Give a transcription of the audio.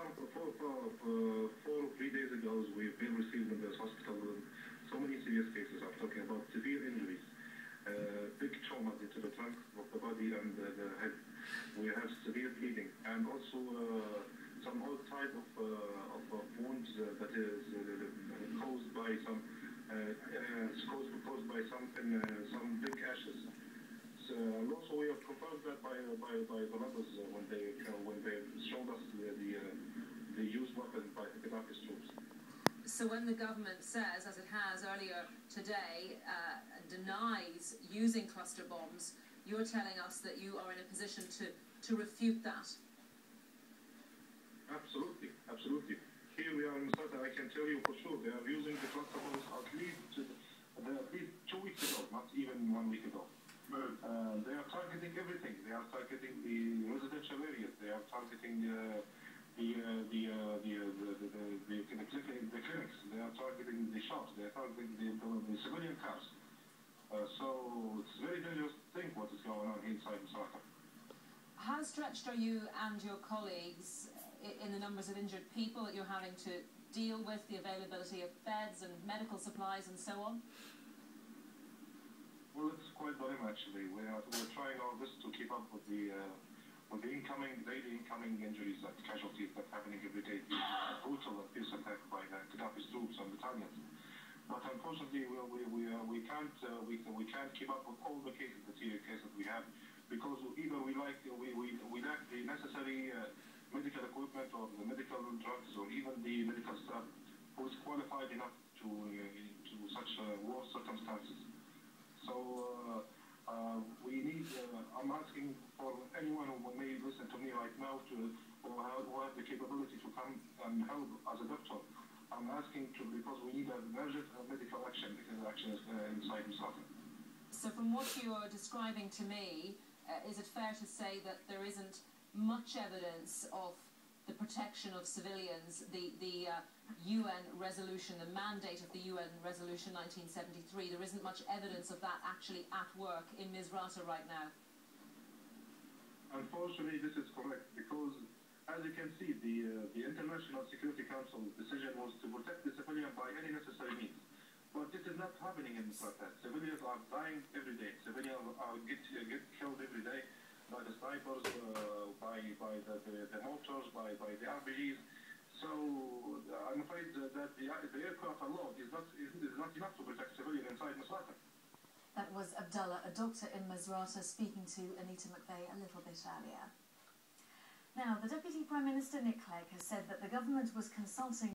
4 or 3 days ago, we've been receiving in this hospital so many serious cases. I'm talking about severe injuries, big traumas into the trunk of the body and the head. We have severe bleeding and also some odd type of wounds that is caused by some big ashes. So, and also we have confirmed that by the numbers when they showed us the used weapon by the Gaddafi's troops. So when the government says, as it has earlier today, denies using cluster bombs, you're telling us that you are in a position to refute that? Absolutely, absolutely. Here we are in Misrata, I can tell you for sure, they are using the cluster bombs at least 2 weeks ago, not even 1 week ago. They are targeting everything. They are targeting the residential areas. They are targeting the clinics. They are targeting the shops. They are targeting the civilian cars. So it's a very dangerous thing what is going on inside Misrata. How stretched are you and your colleagues in the numbers of injured people that you're having to deal with, the availability of beds and medical supplies and so on? Well, it's quite grim actually. We're trying our best to keep up with the daily incoming injuries and casualties that are happening every day. Brutal and fierce attack by the Gaddafi's troops and battalions. But unfortunately, we can't keep up with all the cases, the serious cases we have, because either we lack the necessary medical equipment or the medical drugs or even the medical staff who is qualified enough to such war circumstances. So we need. I'm asking for anyone who may listen to me right now who have the capability to come and help as a doctor. I'm asking because we need an urgent medical action because action is inside Misrata. So from what you're describing to me, is it fair to say that there isn't much evidence of the protection of civilians, the UN resolution, the mandate of the UN resolution 1973, there isn't much evidence of that actually at work in Misrata right now? Unfortunately, this is correct, because as you can see, the International Security Council decision was to protect the civilian by any necessary means. But this is not happening in Misrata. Civilians are dying every day. Civilians get killed every day by the snipers, by the mortars, by the RPGs. So I'm afraid that the aircraft alone is not enough to protect civilians inside Misrata. That was Abdullah, a doctor in Misrata, speaking to Anita McVeigh a little bit earlier. Now, the Deputy Prime Minister Nick Clegg has said that the government was consulting